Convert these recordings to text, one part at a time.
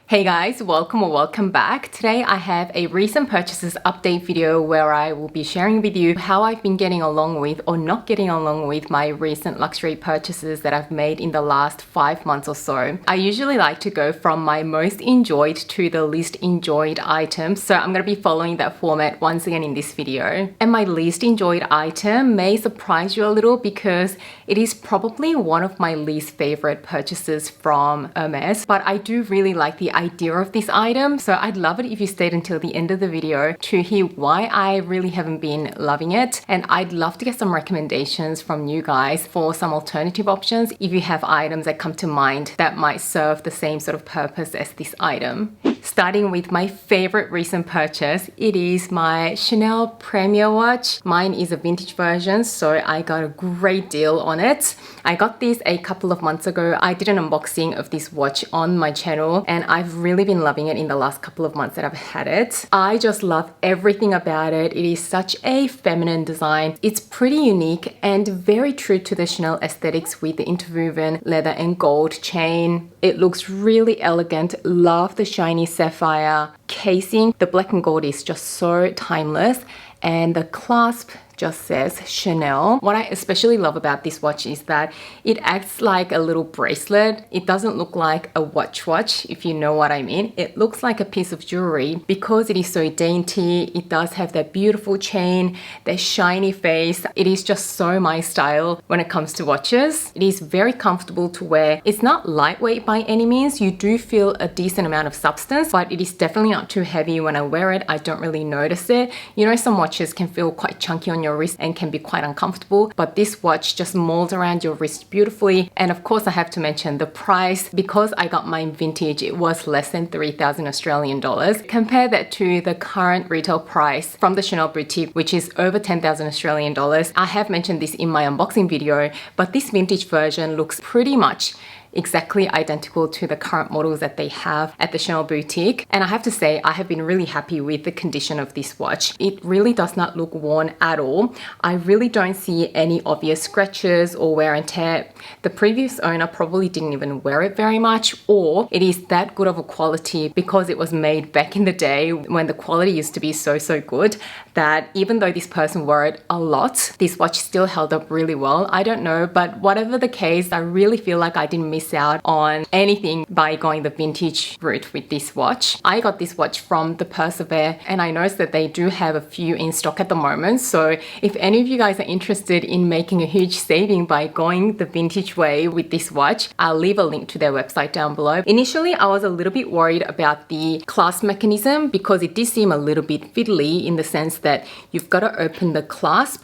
Hey guys, welcome or welcome back. Today I have a recent purchases update video where I will be sharing with you how I've been getting along with or not getting along with my recent luxury purchases that I've made in the last 5 months or so. I usually like to go from my most enjoyed to the least enjoyed items, so I'm going to be following that format once again in this video. And my least enjoyed item may surprise you a little because it is probably one of my least favorite purchases from Hermes, but I do really like the idea of this item, so I'd love it if you stayed until the end of the video to hear why I really haven't been loving it, and I'd love to get some recommendations from you guys for some alternative options if you have items that come to mind that might serve the same sort of purpose as this item. Starting with my favorite recent purchase, it is my Chanel Premier watch. Mine is a vintage version, so I got a great deal on it. I got this a couple of months ago. I did an unboxing of this watch on my channel and I've really been loving it in the last couple of months that I've had it. I just love everything about it. It is such a feminine design. It's pretty unique and very true to the Chanel aesthetics with the interwoven leather and gold chain. It looks really elegant. Love the shiny sapphire casing. The black and gold is just so timeless, and the clasp just says Chanel. What I especially love about this watch is that it acts like a little bracelet. It doesn't look like a watch, if you know what I mean. It looks like a piece of jewelry because it is so dainty. It does have that beautiful chain, that shiny face. It is just so my style when it comes to watches. It is very comfortable to wear. It's not lightweight by any means. You do feel a decent amount of substance, but it is definitely not too heavy when I wear it. I don't really notice it. You know, some watches can feel quite chunky on your wrist and can be quite uncomfortable, but this watch just molds around your wrist beautifully. And of course I have to mention the price. Because I got mine vintage, it was less than 3,000 Australian dollars. Compare that to the current retail price from the Chanel boutique, which is over 10,000 Australian dollars. I have mentioned this in my unboxing video, but this vintage version looks pretty much exactly identical to the current models that they have at the Chanel boutique. And I have to say, I have been really happy with the condition of this watch. It really does not look worn at all. I really don't see any obvious scratches or wear and tear. The previous owner probably didn't even wear it very much, or it is that good of a quality because it was made back in the day when the quality used to be so good that even though this person wore it a lot, this watch still held up really well. I don't know, but whatever the case, I really feel like I didn't miss out on anything by going the vintage route with this watch. I got this watch from the Persever and I noticed that they do have a few in stock at the moment. So if any of you guys are interested in making a huge saving by going the vintage way with this watch, I'll leave a link to their website down below. Initially, I was a little bit worried about the clasp mechanism because it did seem a little bit fiddly in the sense that you've got to open the clasp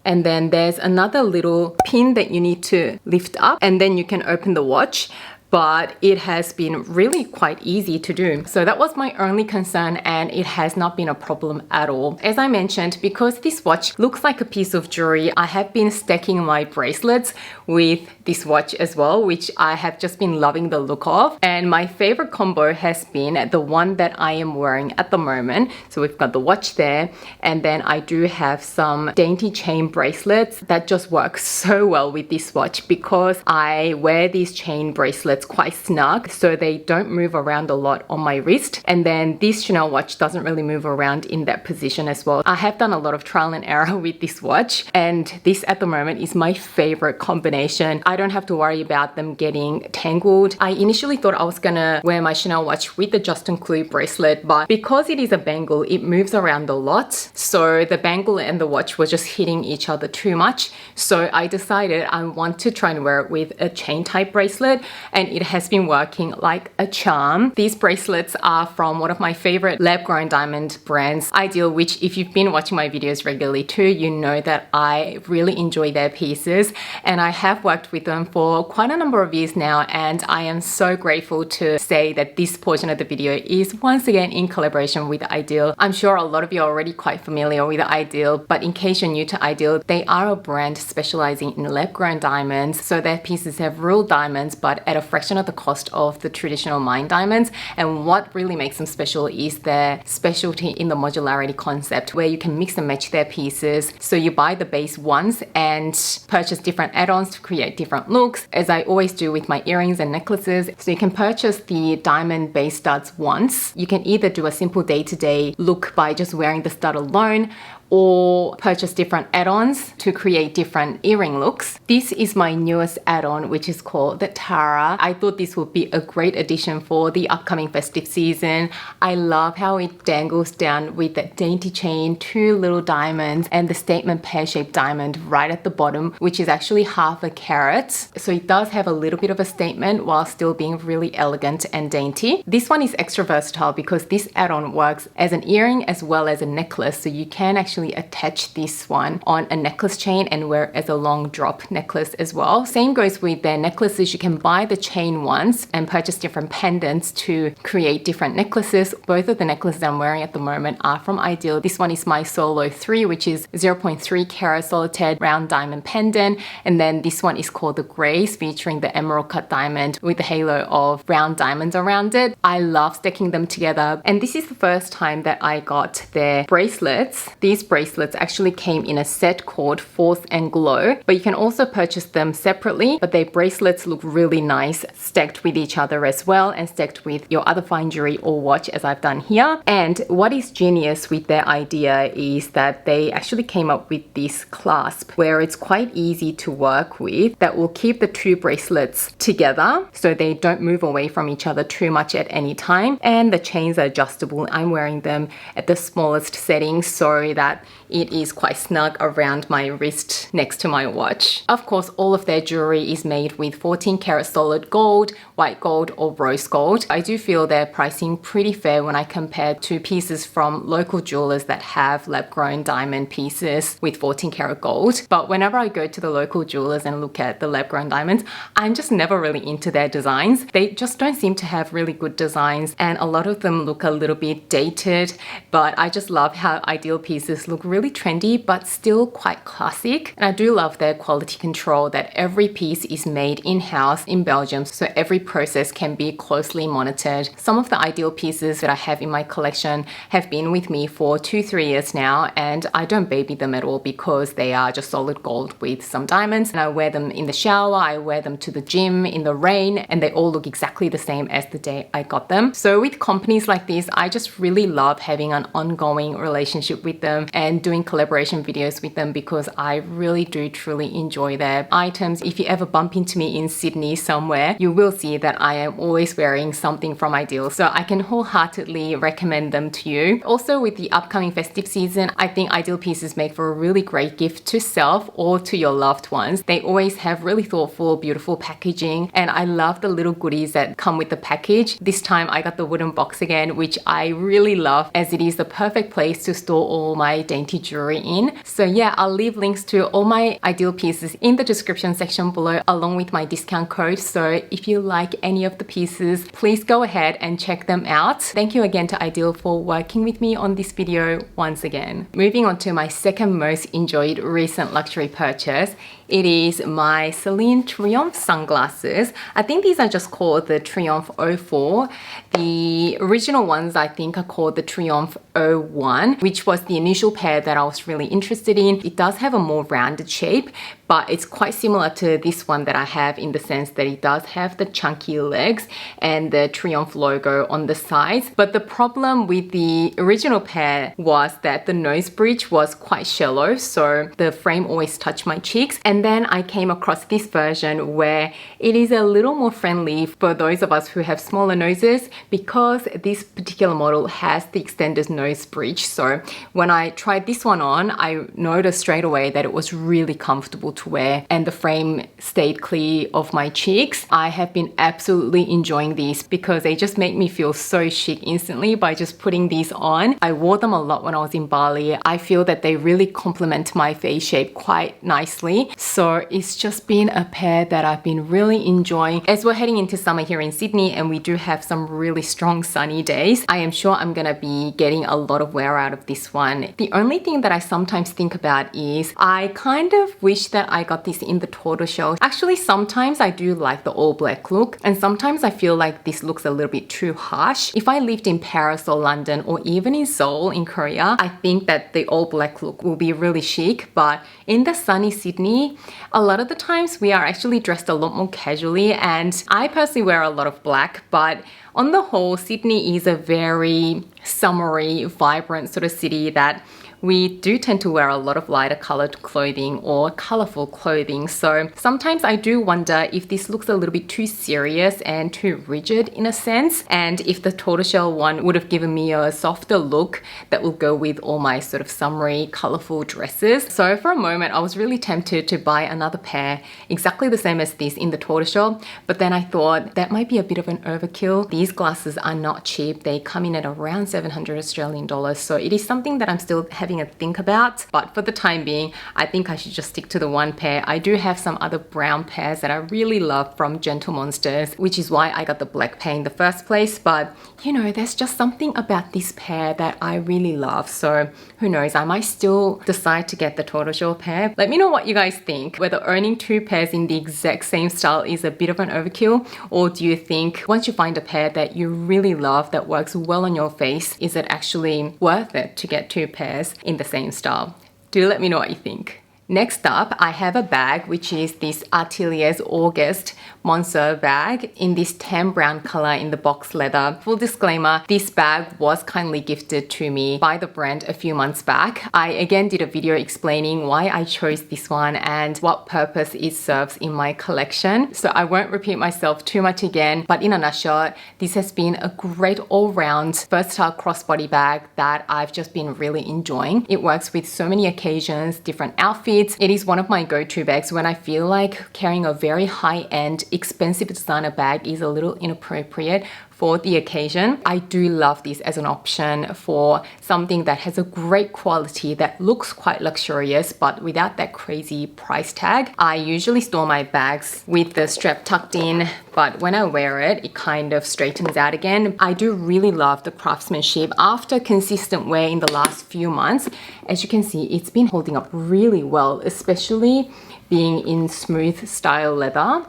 and then there's another little pin that you need to lift up and then you can open the watch. But it has been really quite easy to do. So that was my only concern and it has not been a problem at all. As I mentioned, because this watch looks like a piece of jewelry, I have been stacking my bracelets with this watch as well, which I have just been loving the look of. And my favorite combo has been the one that I am wearing at the moment. So we've got the watch there, and then I do have some dainty chain bracelets that just work so well with this watch because I wear these chain bracelets quite snug so they don't move around a lot on my wrist, and then this Chanel watch doesn't really move around in that position as well. I have done a lot of trial and error with this watch, and this at the moment is my favorite combination. I don't have to worry about them getting tangled. I initially thought I was gonna wear my Chanel watch with the Justin Clue bracelet, but because it is a bangle, it moves around a lot, so the bangle and the watch were just hitting each other too much. So I decided I want to try and wear it with a chain type bracelet, and it has been working like a charm. These bracelets are from one of my favorite lab-grown diamond brands, Idyl, which if you've been watching my videos regularly too, you know that I really enjoy their pieces. And I have worked with them for quite a number of years now, and I am so grateful to say that this portion of the video is once again in collaboration with Idyl. I'm sure a lot of you are already quite familiar with Idyl, but in case you're new to Idyl, they are a brand specializing in lab-grown diamonds. So their pieces have real diamonds, but at a fraction of the cost of the traditional mine diamonds. And what really makes them special is their specialty in the modularity concept, where you can mix and match their pieces. So you buy the base once and purchase different add-ons to create different different looks, as I always do with my earrings and necklaces. So you can purchase the diamond base studs once. You can either do a simple day-to-day look by just wearing the stud alone, or purchase different add-ons to create different earring looks. This is my newest add-on, which is called the Tara. I thought this would be a great addition for the upcoming festive season. I love how it dangles down with that dainty chain, 2 little diamonds, and the statement pear-shaped diamond right at the bottom, which is actually half a carat. So it does have a little bit of a statement while still being really elegant and dainty. This one is extra versatile because this add-on works as an earring as well as a necklace. So you can actually attach this one on a necklace chain and wear it as a long drop necklace as well. Same goes with their necklaces. You can buy the chain once and purchase different pendants to create different necklaces. Both of the necklaces I'm wearing at the moment are from Idyl. This one is my Solo 3, which is 0.3 carat solitaire round diamond pendant, and then this one is called the Grace, featuring the emerald cut diamond with the halo of round diamonds around it. I love stacking them together, and this is the first time that I got their bracelets. These bracelets actually came in a set called Force and Glow, but you can also purchase them separately, but their bracelets look really nice stacked with each other as well, and stacked with your other fine jewelry or watch, as I've done here. And what is genius with their idea is that they actually came up with this clasp where it's quite easy to work with, that will keep the 2 bracelets together so they don't move away from each other too much at any time, and the chains are adjustable. I'm wearing them at the smallest setting so that it is quite snug around my wrist next to my watch. Of course, all of their jewelry is made with 14 karat solid gold, white gold or rose gold. I do feel their pricing pretty fair when I compare to pieces from local jewelers that have lab-grown diamond pieces with 14 karat gold. But whenever I go to the local jewelers and look at the lab-grown diamonds, I'm just never really into their designs. They just don't seem to have really good designs, and a lot of them look a little bit dated, but I just love how Idyl pieces look really trendy but still quite classic. And I do love their quality control, that every piece is made in-house in Belgium, so every process can be closely monitored. Some of the Idyl pieces that I have in my collection have been with me for 2-3 years now, and I don't baby them at all because they are just solid gold with some diamonds, and I wear them in the shower, I wear them to the gym, in the rain, and they all look exactly the same as the day I got them. So with companies like this, I just really love having an ongoing relationship with them and doing collaboration videos with them because I really do truly enjoy their items. If you ever bump into me in Sydney somewhere, you will see that I am always wearing something from Idyl, so I can wholeheartedly recommend them to you. Also, with the upcoming festive season, I think Idyl pieces make for a really great gift to self or to your loved ones. They always have really thoughtful, beautiful packaging, and I love the little goodies that come with the package. This time I got the wooden box again, which I really love, as it is the perfect place to store all my dainty jewelry in. So yeah, I'll leave links to all my Idyl pieces in the description section below, along with my discount code. So if you like any of the pieces, please go ahead and check them out. Thank you again to Idyl for working with me on this video once again. Moving on to my second most enjoyed recent luxury purchase. It is my Celine Triomphe sunglasses. I think these are just called the Triomphe 04. The original ones I think are called the Triomphe 01, which was the initial pair that I was really interested in. It does have a more rounded shape, but it's quite similar to this one that I have in the sense that it does have the chunky legs and the Triomphe logo on the sides. But the problem with the original pair was that the nose bridge was quite shallow, so the frame always touched my cheeks. And then I came across this version where it is a little more friendly for those of us who have smaller noses, because this particular model has the extended nose bridge. So when I tried this one on, I noticed straight away that it was really comfortable to wear and the frame stayed clear of my cheeks. I have been absolutely enjoying these because they just make me feel so chic instantly by just putting these on. I wore them a lot when I was in Bali. I feel that they really complement my face shape quite nicely. So it's just been a pair that I've been really enjoying. As we're heading into summer here in Sydney and we do have some really strong sunny days, I am sure I'm gonna be getting a lot of wear out of this one. The only thing that I sometimes think about is I kind of wish that I got this in the tortoiseshell. Actually, sometimes I do like the all black look, and sometimes I feel like this looks a little bit too harsh. If I lived in Paris or London or even in Seoul in Korea, I think that the all black look will be really chic, but in the sunny Sydney, Sydney, a lot of the times we are actually dressed a lot more casually, and I personally wear a lot of black, but on the whole, Sydney is a very summery, vibrant sort of city that we do tend to wear a lot of lighter colored clothing or colorful clothing. So sometimes I do wonder if this looks a little bit too serious and too rigid in a sense, and if the tortoiseshell one would have given me a softer look that will go with all my sort of summery colorful dresses. So for a moment I was really tempted to buy another pair exactly the same as this in the tortoiseshell, but then I thought that might be a bit of an overkill. These glasses are not cheap. They come in at around 700 Australian dollars, so it is something that I'm still having a think about, but for the time being I think I should just stick to the one pair. I do have some other brown pairs that I really love from Gentle Monsters, which is why I got the black pair in the first place, but you know, there's just something about this pair that I really love, so who knows, I might still decide to get the tortoiseshell pair. Let me know what you guys think, whether owning two pairs in the exact same style is a bit of an overkill, or do you think once you find a pair that you really love that works well on your face, is it actually worth it to get two pairs in the same style? Do let me know what you think. Next up, I have a bag which is this Atelier's August Monsieur bag in this tan brown color in the box leather. Full disclaimer, this bag was kindly gifted to me by the brand a few months back. I again did a video explaining why I chose this one and what purpose it serves in my collection. So I won't repeat myself too much again, but in a nutshell, this has been a great all-round versatile crossbody bag that I've just been really enjoying. It works with so many occasions, different outfits. It is one of my go-to bags when I feel like carrying a very high-end, expensive designer bag is a little inappropriate for the occasion. I do love this as an option for something that has a great quality that looks quite luxurious but without that crazy price tag. I usually store my bags with the strap tucked in, but when I wear it, it kind of straightens out again. I do really love the craftsmanship. After consistent wear in the last few months, as you can see, it's been holding up really well, especially being in smooth style leather.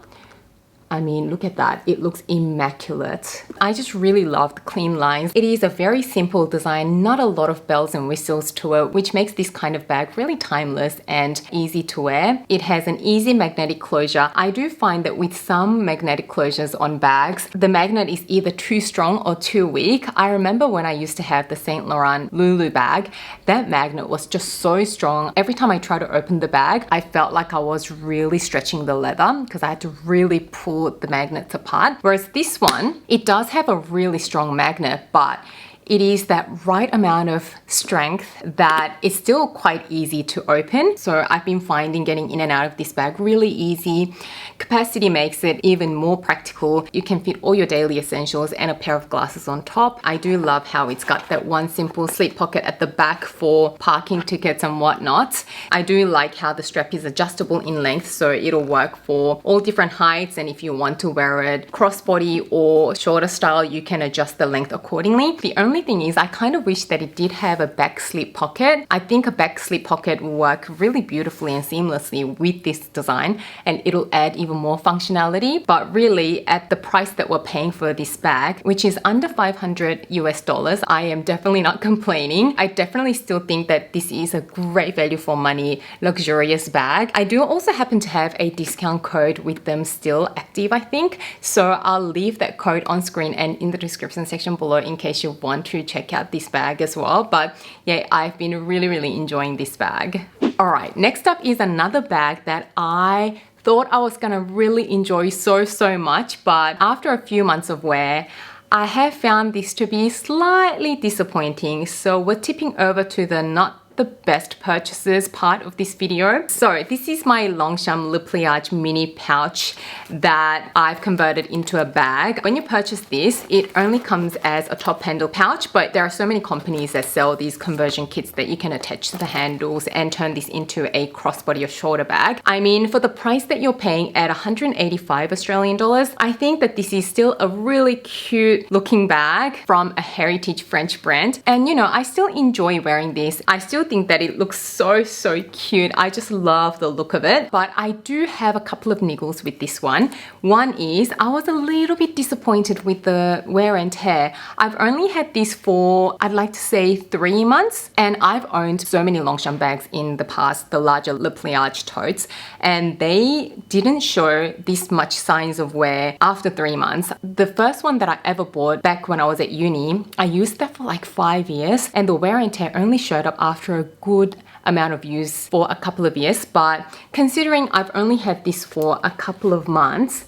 I mean, look at that. It looks immaculate. I just really love the clean lines. It is a very simple design, not a lot of bells and whistles to it, which makes this kind of bag really timeless and easy to wear. It has an easy magnetic closure. I do find that with some magnetic closures on bags, the magnet is either too strong or too weak. I remember when I used to have the Saint Laurent Lulu bag, that magnet was just so strong. Every time I tried to open the bag, I felt like I was really stretching the leather because I had to really pull the magnets apart. Whereas this one, it does have a really strong magnet, but it is that right amount of strength that it's still quite easy to open. So I've been finding getting in and out of this bag really easy. Capacity makes it even more practical. You can fit all your daily essentials and a pair of glasses on top. I do love how it's got that one simple slip pocket at the back for parking tickets and whatnot. I do like how the strap is adjustable in length, so it'll work for all different heights, and if you want to wear it crossbody or shorter style, you can adjust the length accordingly. The only thing is I kind of wish that it did have a back slip pocket. I think a back slip pocket will work really beautifully and seamlessly with this design, and it'll add even more functionality. But really, at the price that we're paying for this bag, which is under 500 US dollars, I am definitely not complaining. I definitely still think that this is a great value for money, luxurious bag. I do also happen to have a discount code with them still active, I think. So I'll leave that code on screen and in the description section below in case you want to check out this bag as well. But yeah, I've been really enjoying this bag. All right, next up is another bag that I thought I was gonna really enjoy so much, but after a few months of wear, I have found this to be slightly disappointing. So we're tipping over to the not the best purchases part of this video. So this is my Longchamp Le Pliage mini pouch that I've converted into a bag. When you purchase this, it only comes as a top handle pouch, but there are so many companies that sell these conversion kits that you can attach to the handles and turn this into a crossbody or shorter bag. I mean, for the price that you're paying at 185 Australian dollars, I think that this is still a really cute looking bag from a heritage French brand. And you know, I still enjoy wearing this. I still still think that it looks so cute. I just love the look of it. But I do have a couple of niggles with this one. One is I was a little bit disappointed with the wear and tear. I've only had this for, I'd like to say 3 months, and I've owned so many Longchamp bags in the past, the larger Le Pliage totes, and they didn't show this much signs of wear after 3 months. The first one that I ever bought back when I was at uni, I used that for like 5 years, and the wear and tear only showed up after a good amount of use for a couple of years. But considering I've only had this for a couple of months,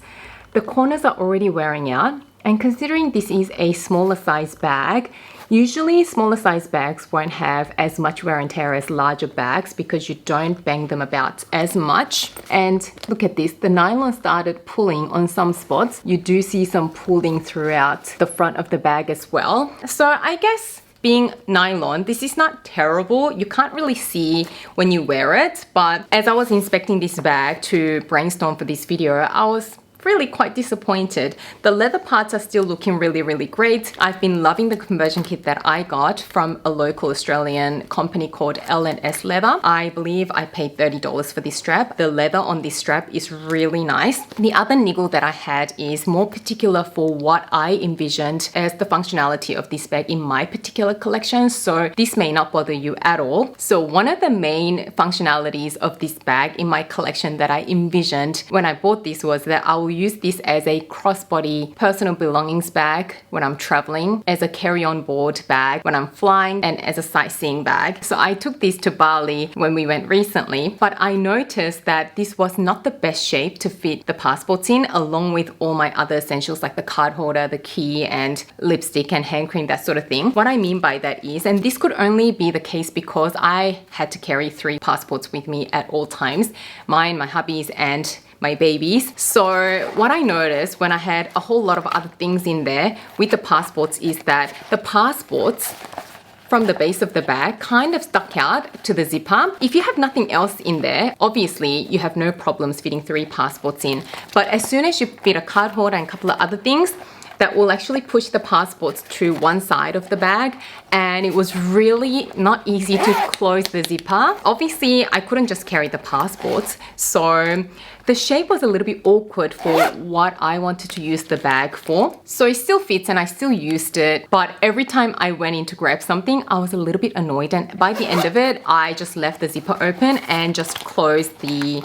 the corners are already wearing out. And considering this is a smaller size bag, usually smaller size bags won't have as much wear and tear as larger bags because you don't bang them about as much. And look at this, the nylon started pulling on some spots. You do see some pulling throughout the front of the bag as well. So I guess being nylon, this is not terrible. You can't really see when you wear it, but as I was inspecting this bag to brainstorm for this video, I was really quite disappointed. The leather parts are still looking really great. I've been loving the conversion kit that I got from a local Australian company called L&S Leather. I believe I paid $30 for this strap. The leather on this strap is really nice. The other niggle that I had is more particular for what I envisioned as the functionality of this bag in my particular collection, so this may not bother you at all. So one of the main functionalities of this bag in my collection that I envisioned when I bought this was that I will use this as a crossbody personal belongings bag when I'm traveling, as a carry-on board bag when I'm flying, and as a sightseeing bag. So I took this to Bali when we went recently, but I noticed that this was not the best shape to fit the passports in, along with all my other essentials like the card holder, the key, and lipstick and hand cream, that sort of thing. What I mean by that is, and this could only be the case because I had to carry 3 passports with me at all times, mine, my hubby's, and my babies. So what I noticed when I had a whole lot of other things in there with the passports is that the passports from the base of the bag kind of stuck out to the zipper. If you have nothing else in there, obviously you have no problems fitting 3 passports in. But as soon as you fit a card holder and a couple of other things, that will actually push the passports to one side of the bag, and it was really not easy to close the zipper. Obviously, I couldn't just carry the passports, so the shape was a little bit awkward for what I wanted to use the bag for. So it still fits and I still used it, but every time I went in to grab something, I was a little bit annoyed, and by the end of it, I just left the zipper open and just closed the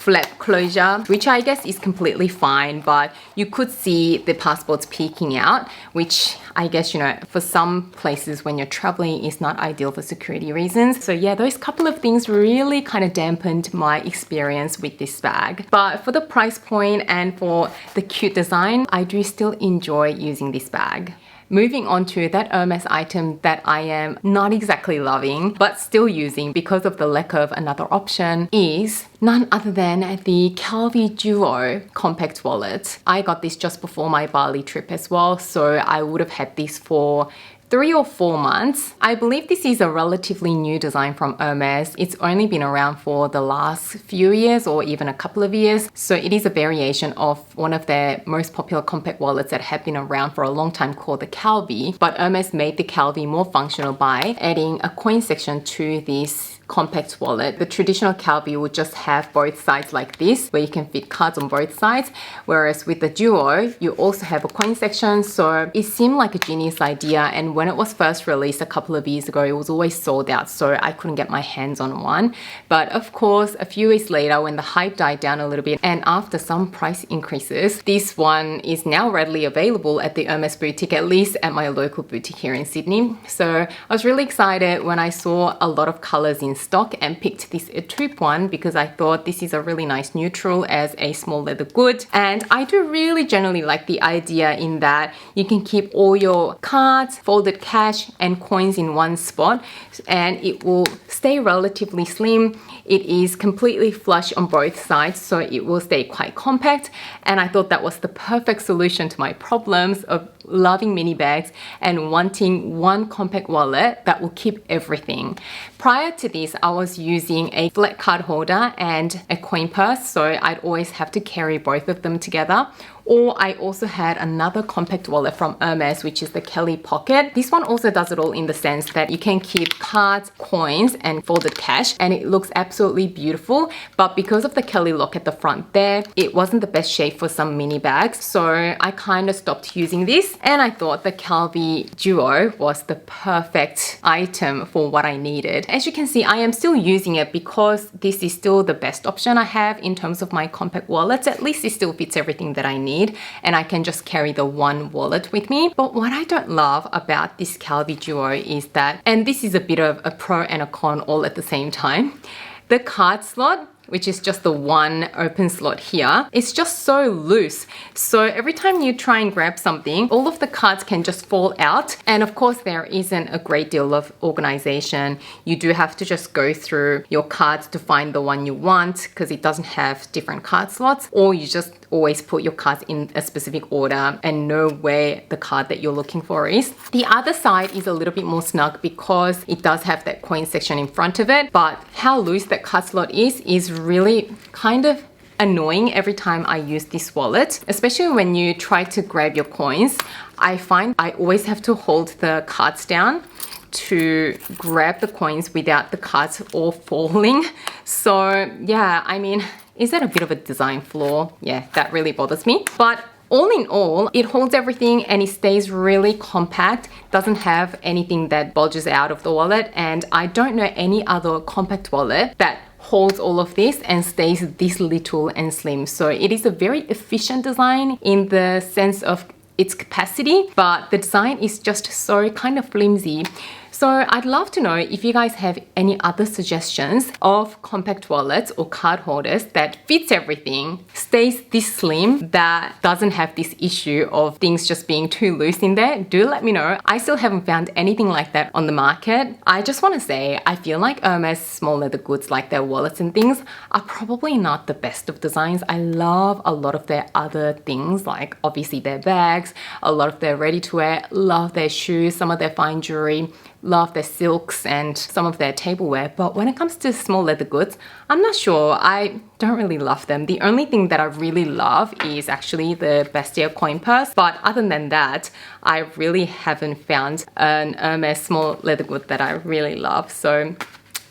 flap closure, which I guess is completely fine, but you could see the passports peeking out, which I guess, you know, for some places when you're traveling is not ideal for security reasons. So yeah, those couple of things really kind of dampened my experience with this bag. But for the price point and for the cute design, I do still enjoy using this bag. Moving on to that Hermes item that I am not exactly loving, but still using because of the lack of another option, is none other than the Calvi Duo compact wallet. I got this just before my Bali trip as well, so I would have had this for 3 or 4 months. I believe this is a relatively new design from Hermes. It's only been around for the last few years or even a couple of years. So it is a variation of one of their most popular compact wallets that have been around for a long time called the Calvi. But Hermes made the Calvi more functional by adding a coin section to this compact wallet. The traditional Calvi would just have both sides like this, where you can fit cards on both sides, whereas with the Duo, you also have a coin section. So it seemed like a genius idea, and when it was first released a couple of years ago, it was always sold out, so I couldn't get my hands on one. But of course, a few years later, when the hype died down a little bit, and after some price increases, this one is now readily available at the Hermes boutique, at least at my local boutique here in Sydney. So I was really excited when I saw a lot of colors in stock and picked this Etoupe one because I thought this is a really nice neutral as a small leather good. And I do really generally like the idea in that you can keep all your cards, folded cash and coins in one spot, and it will stay relatively slim. It is completely flush on both sides, so it will stay quite compact, and I thought that was the perfect solution to my problems of loving mini bags and wanting one compact wallet that will keep everything. Prior to this, I was using a flat card holder and a coin purse, so I'd always have to carry both of them together. Or I also had another compact wallet from Hermes, which is the Kelly Pocket. This one also does it all in the sense that you can keep cards, coins, and folded cash, and it looks absolutely beautiful. But because of the Kelly lock at the front there, it wasn't the best shape for some mini bags, so I kind of stopped using this, and I thought the Calvi Duo was the perfect item for what I needed. As you can see, I am still using it because this is still the best option I have in terms of my compact wallets. At least it still fits everything that I need, and I can just carry the one wallet with me. But what I don't love about this Calvi Duo is that, and this is a bit of a pro and a con all at the same time, the card slot, which is just the one open slot here, it's just so loose. So every time you try and grab something, all of the cards can just fall out. And of course, there isn't a great deal of organization. You do have to just go through your cards to find the one you want because it doesn't have different card slots, or you just always put your cards in a specific order and know where the card that you're looking for is. The other side is a little bit more snug because it does have that coin section in front of it, but how loose that card slot is really kind of annoying every time I use this wallet, especially when you try to grab your coins. I find I always have to hold the cards down to grab the coins without the cards all falling. So yeah, I mean, is that a bit of a design flaw? Yeah, that really bothers me. But all in all, it holds everything and it stays really compact, doesn't have anything that bulges out of the wallet, and I don't know any other compact wallet that holds all of this and stays this little and slim. So it is a very efficient design in the sense of its capacity, but the design is just so kind of flimsy. So I'd love to know if you guys have any other suggestions of compact wallets or card holders that fits everything, stays this slim, that doesn't have this issue of things just being too loose in there. Do let me know. I still haven't found anything like that on the market. I just want to say, I feel like Hermes small leather goods, like their wallets and things, are probably not the best of designs. I love a lot of their other things, like obviously their bags, a lot of their ready to wear, love their shoes, some of their fine jewelry, love their silks and some of their tableware. But when it comes to small leather goods, I'm not sure. I don't really love them. The only thing that I really love is actually the Bastia coin purse. But other than that, I really haven't found an Hermes small leather good that I really love. So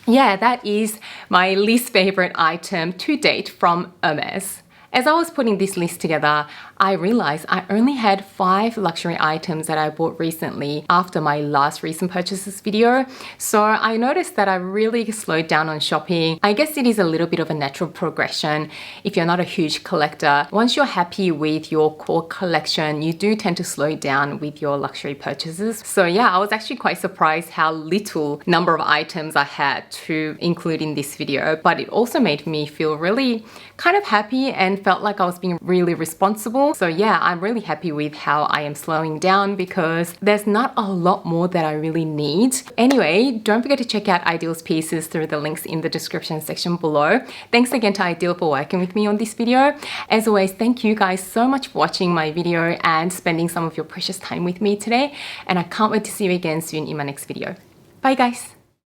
yeah, that is my least favorite item to date from Hermes. As I was putting this list together, I realized I only had 5 luxury items that I bought recently after my last recent purchases video. So I noticed that I really slowed down on shopping. I guess it is a little bit of a natural progression if you're not a huge collector. Once you're happy with your core collection, you do tend to slow down with your luxury purchases. So yeah, I was actually quite surprised how little number of items I had to include in this video, but it also made me feel really kind of happy and felt like I was being really responsible. So yeah, I'm really happy with how I am slowing down because there's not a lot more that I really need. Anyway, don't forget to check out Idyl's pieces through the links in the description section below. Thanks again to Idyl for working with me on this video. As always, thank you guys so much for watching my video and spending some of your precious time with me today. And I can't wait to see you again soon in my next video. Bye guys.